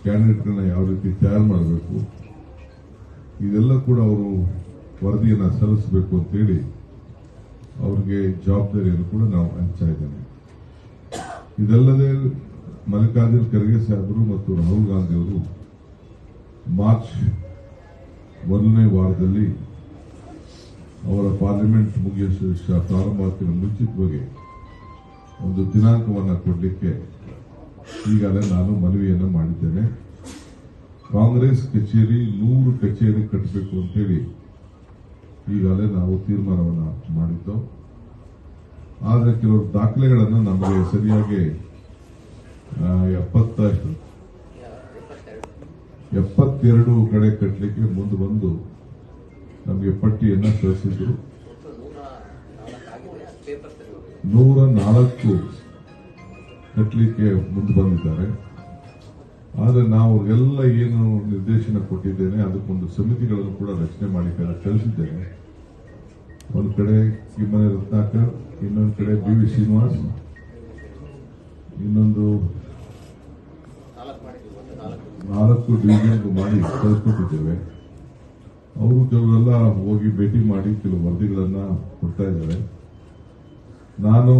ಕ್ಯಾಂಡಿಡೇಟ್ಗಳನ್ನ ಯಾವ ರೀತಿ ತಯಾರು ಮಾಡಬೇಕು, ಇದೆಲ್ಲ ಕೂಡ ಅವರು ವರದಿಯನ್ನು ಸಲ್ಲಿಸಬೇಕು ಅಂತೇಳಿ ಅವ್ರಿಗೆ ಜವಾಬ್ದಾರಿಯನ್ನು ಕೂಡ ನಾವು ಹಂಚ್ತಾ ಇದ್ದೇನೆ. ಇದಲ್ಲದೆ ಮಲ್ಲಿಕಾರ್ಜುನ್ ಖರ್ಗೆ ಸಾಹೇಬರು ಮತ್ತು ರಾಹುಲ್ ಗಾಂಧಿ ಅವರು ಮಾರ್ಚ್ 1ನೇ ವಾರದಲ್ಲಿ ಅವರ ಪಾರ್ಲಿಮೆಂಟ್ ಮುಗಿಯುವ ಪ್ರಾರಂಭಕ್ಕೆ ಮುಂಚಿತವಾಗಿ ಒಂದು ದಿನಾಂಕವನ್ನು ಕೊಡಲಿಕ್ಕೆ ಈಗಾಗಲೇ ನಾನು ಮನವಿಯನ್ನು ಮಾಡಿದ್ದೇನೆ. ಕಾಂಗ್ರೆಸ್ ಕಚೇರಿ 100 ಕಚೇರಿ ಕಟ್ಟಬೇಕು ಅಂತೇಳಿ ಈಗಾಗಲೇ ನಾವು ತೀರ್ಮಾನವನ್ನು ಮಾಡಿದ್ದು. ಆದರೆ ಕೆಲವು ದಾಖಲೆಗಳನ್ನು ನಮಗೆ ಸರಿಯಾಗಿ 72 ಕಡೆ ಕಟ್ಟಲಿಕ್ಕೆ ಮುಂದೆ ಬಂದು ನಮಗೆ ಪಟ್ಟಿಯನ್ನು ಕಳಿಸಿದ್ರು. 104 ಕಟ್ಟಲಿಕ್ಕೆ ಮುಂದೆ ಬಂದಿದ್ದಾರೆ. ಆದರೆ ನಾವು ಎಲ್ಲ ಏನು ನಿರ್ದೇಶನ ಕೊಟ್ಟಿದ್ದೇನೆ ಅದಕ್ಕೊಂದು ಸಮಿತಿಗಳನ್ನು ಕೂಡ ರಚನೆ ಮಾಡಿ ಕಳಿಸಿದ್ದೇನೆ. ಒಂದು ಕಡೆ ಕಿಮ್ಮನೆ ರತ್ನಾಕರ್, ಇನ್ನೊಂದು ಕಡೆ ಬಿ.ವಿ. ಶ್ರೀನಿವಾಸ್, ಇನ್ನೊಂದು 4 ಡಿವಿಷನ್ ಮಾಡಿ ಕಳಿಸ್ಕೊಟ್ಟಿದ್ದೇವೆ. ಅವರು ಕೆಲವರೆಲ್ಲ ಹೋಗಿ ಭೇಟಿ ಮಾಡಿ ಕೆಲವು ವರದಿಗಳನ್ನ ಕೊಡ್ತಾ ಇದ್ದಾರೆ. ನಾನು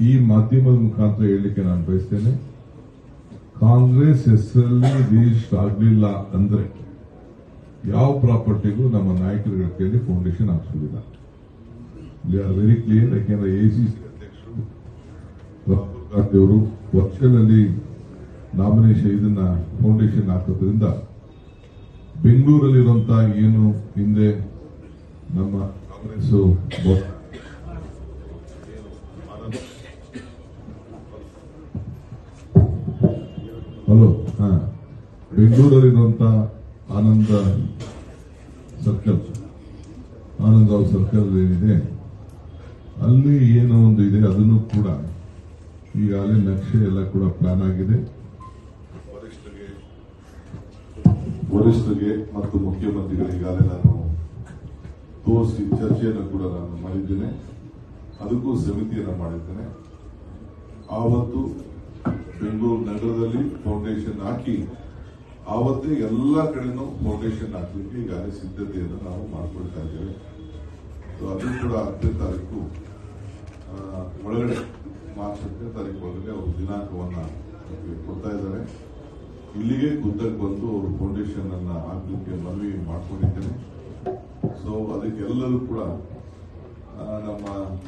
ಈ ಮಾಧ್ಯಮದ ಮುಖಾಂತರ ಹೇಳಲಿಕ್ಕೆ ನಾನು ಬಯಸ್ತೇನೆ, ಕಾಂಗ್ರೆಸ್ ಹೆಸರಲ್ಲಿ ರಿಜಿಸ್ಟರ್ ಆಗಲಿಲ್ಲ ಅಂದ್ರೆ ಯಾವ ಪ್ರಾಪರ್ಟಿಗೂ ನಮ್ಮ ನಾಯಕರುಗಳ ಕೈಯಲ್ಲಿ ಫೌಂಡೇಶನ್ ಹಾಕ್ಸೋದಿಲ್ಲ. Very clear. ಯಾಕೆಂದ್ರೆ ಎಸಿಸಿ ಅಧ್ಯಕ್ಷರು ರಾಹುಲ್ ಗಾಂಧಿ ಅವರು ವರ್ಷದಲ್ಲಿ ನಾಮಿನೇಷನ್ ಇದನ್ನ ಫೌಂಡೇಶನ್ ಹಾಕೋದ್ರಿಂದ ಬೆಂಗಳೂರಲ್ಲಿರುವಂತಹ ಏನು ಹಿಂದೆ ನಮ್ಮ ಕಾಂಗ್ರೆಸ್ ಬೆಂಗಳೂರಲ್ಲಿರುವಂತಹ ಆನಂದರಾವ್ ಸರ್ಕಲ್ ಏನಿದೆ ಅಲ್ಲಿ ಏನೋ ಒಂದು ಇದೆ, ಅದನ್ನು ಕೂಡ ಈಗಾಗಲೇ ನಕ್ಷೆ ಎಲ್ಲ ಕೂಡ ಪ್ಲಾನ್ ಆಗಿದೆ. ವರಿಷ್ಠರಿಗೆ ಮತ್ತು ಮುಖ್ಯಮಂತ್ರಿಗಳಿಗೆ ಈಗಾಗಲೇ ನಾನು ತೋರಿಸಿ ಚರ್ಚೆಯನ್ನು ಕೂಡ ನಾನು ಮಾಡಿದ್ದೇನೆ. ಅದಕ್ಕೂ ಸಮಿತಿಯನ್ನು ಮಾಡಿದ್ದೇನೆ. ಆವತ್ತು ಬೆಂಗಳೂರು ನಗರದಲ್ಲಿ ಫೌಂಡೇಶನ್ ಹಾಕಿ ಆವತ್ತೇ ಎಲ್ಲ ಕಡೆನೂ ಫೌಂಡೇಶನ್ ಹಾಕಲಿಕ್ಕೆ ಈಗಾಗಲೇ ಸಿದ್ಧತೆಯನ್ನು ನಾವು ಮಾಡಿಕೊಳ್ತಾ ಇದ್ದೇವೆ. ಅದು ಕೂಡ 10ನೇ ತಾರೀಕು ಒಳಗಡೆ, ಮಾರ್ಚ್ 10ನೇ ತಾರೀಕು ಒಳಗಡೆ ಅವರು ದಿನಾಂಕವನ್ನು ಕೊಡ್ತಾ ಇದ್ದಾರೆ. ಇಲ್ಲಿಗೆ ಗುದ್ದಕ್ಕೆ ಬಂದು ಅವರು ಫೌಂಡೇಶನ್ ಅನ್ನ ಹಾಕಲಿಕ್ಕೆ ಮನವಿ ಮಾಡಿಕೊಂಡಿದ್ದೇನೆ. ಸೊ ಅದಕ್ಕೆಲ್ಲರೂ ಕೂಡ ನಮ್ಮ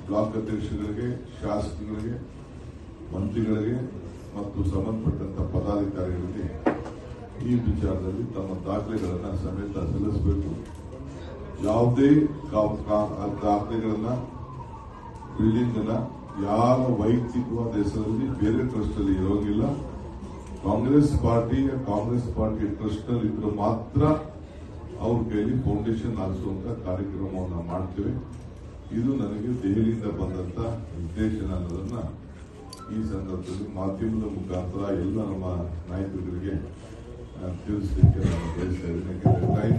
ಬ್ಲಾಕ್ ಅಧ್ಯಕ್ಷಗಳಿಗೆ, ಶಾಸಕರಿಗೆ, ಮಂತ್ರಿಗಳಿಗೆ ಮತ್ತು ಸಂಬಂಧಪಟ್ಟಂತ ಪದಾಧಿಕಾರಿಗಳಿಗೆ ಈ ವಿಚಾರದಲ್ಲಿ ತಮ್ಮ ದಾಖಲೆಗಳನ್ನ ಸಮೇತ ಸಲ್ಲಿಸಬೇಕು. ಯಾವುದೇ ದಾಖಲೆಗಳನ್ನ, ಬಿಲ್ಡಿಂಗ್ ಅನ್ನ ಯಾರ ವೈಯಕ್ತಿಕವಾದ ಹೆಸರಲ್ಲಿ ಬೇರೆ ಟ್ರಸ್ಟ್ ಅಲ್ಲಿ ಇರೋಂಗಿಲ್ಲ. ಕಾಂಗ್ರೆಸ್ ಪಾರ್ಟಿ ಟ್ರಸ್ಟ್ ನಲ್ಲಿ ಇದ್ರೆ ಮಾತ್ರ ಅವ್ರ ಕೈಯಲ್ಲಿ ಫೌಂಡೇಶನ್ ಹಾಕಿಸುವಂತ ಕಾರ್ಯಕ್ರಮವನ್ನು ಮಾಡ್ತೇವೆ. ಇದು ನನಗೆ ದೆಹಲಿಯಿಂದ ಬಂದಂತ ನಿರ್ದೇಶನ ಅನ್ನೋದನ್ನ ಈ ಸಂದರ್ಭದಲ್ಲಿ ಮಾಧ್ಯಮದ ಮುಖಾಂತರ ಎಲ್ಲ ನಮ್ಮ ನಾಯಕರಿಗೆ ತಿಳಿಸಲಿಕ್ಕೆ ನಾನು ಬಯಸ್ತಾ ಇದ್ದೇನೆ. ಯಾಕಂದ್ರೆ ಟೈಮ್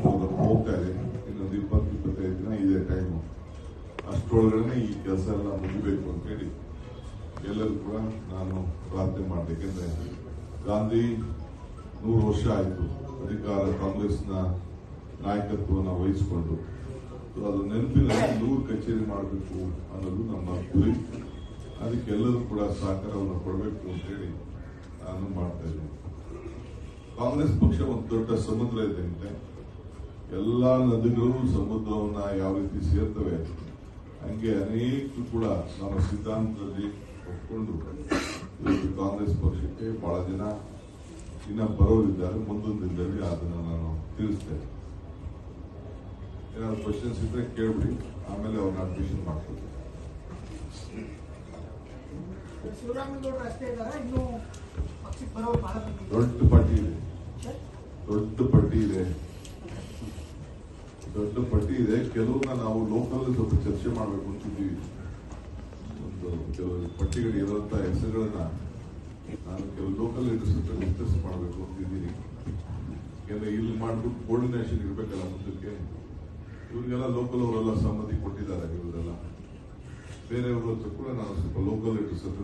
ಹೋಗ್ತಾ ಇದೆ, ಇನ್ನೊಂದು 20-25 ದಿನ ಇದೆ ಟೈಮು. ಅಷ್ಟರೊಳಗಡೆ ಈ ಕೆಲಸ ಎಲ್ಲ ಮುಗಿಬೇಕು ಅಂತ ಹೇಳಿ ಎಲ್ಲರೂ ಕೂಡ ನಾನು ಪ್ರಾರ್ಥನೆ ಮಾಡಬೇಕು. ಯಾಕೆಂದ್ರೆ ಗಾಂಧಿ 100 ವರ್ಷ ಆಯಿತು ಅಧಿಕಾರ ಕಾಂಗ್ರೆಸ್ನ ನಾಯಕತ್ವವನ್ನು ವಹಿಸಿಕೊಂಡು. ಅದು ನೆನಪಿನಲ್ಲಿ 100 ಕಚೇರಿ ಮಾಡಬೇಕು ಅನ್ನೋದು ನಮ್ಮ ಗುರಿ. ಅದಕ್ಕೆಲ್ಲರೂ ಕೂಡ ಸಹಕಾರವನ್ನು ಕೊಡಬೇಕು ಅಂತ ಹೇಳಿ ನಾನು ಮಾಡ್ತಾ ಇದ್ದೇನೆ. ಕಾಂಗ್ರೆಸ್ ಪಕ್ಷ ಒಂದು ದೊಡ್ಡ ಸಮುದ್ರ ಇದ್ದಂತೆ. ಎಲ್ಲಾ ನದಿಗಳು ಸಮುದ್ರವನ್ನ ಯಾವ ರೀತಿ ಸೇರ್ತವೆ ಹಂಗೆ ಅನೇಕ ಕೂಡ ನಮ್ಮ ಸಿದ್ಧಾಂತದಲ್ಲಿ ಒಪ್ಪಿಕೊಂಡು ಕಾಂಗ್ರೆಸ್ ಪಕ್ಷಕ್ಕೆ ಬಹಳ ಜನ ಇನ್ನ ಬರೋರಿದ್ದಾರೆ. ಮುಂದೊಂದು ದಿನದಲ್ಲಿ ಅದನ್ನು ನಾನು ತಿಳಿಸ್ತೇನೆ. ಏನಾದ್ರು ಕ್ವಶನ್ಸ್ ಇದ್ರೆ ಕೇಳ್ಬಿಡಿ, ಆಮೇಲೆ ಅವ್ರನ್ನ ಅಡ್ಮಿಷನ್ ಮಾಡ್ಕೊಳ್ತೀನಿ. ದೊಡ್ಡ ಪಟ್ಟಿ ಇದೆ. ಕೆಲವನ್ನ ನಾವು ಲೋಕಲ್ ಸ್ವಲ್ಪ ಚರ್ಚೆ ಮಾಡಬೇಕು ಅಂತಿದ್ದೀವಿ. ಒಂದು ಕೆಲವು ಪಟ್ಟಿಗಳು ಇರುವಂತ ಹೆಸರುಗಳನ್ನ ನಾನು ಕೆಲವು ಲೋಕಲ್ ಲೀಡರ್ಸ್ ಹತ್ರ ಡಿಸ್ಕಸ್ ಮಾಡಬೇಕು ಅಂತಿದ್ದೀನಿ. ಯಾಕಂದ್ರೆ ಇಲ್ಲಿ ಮಾಡ್ಬಿಟ್ಟು ಕೋರ್ಡಿನೇಷನ್ ಇರ್ಬೇಕಲ್ಲ ಮುಂದಕ್ಕೆ. ಇವರಿಗೆಲ್ಲ ಲೋಕಲ್ ಅವರೆಲ್ಲ ಸಮ್ಮತಿ ಕೊಟ್ಟಿದ್ದಾರೆ. ಇವರೆಲ್ಲ ಬೇರೆಯವರು ಹತ್ರ ಕೂಡ ನಾನು ಸ್ವಲ್ಪ ಲೋಕಲ್ ಲೀಡರ್ಸ್ ಹತ್ರ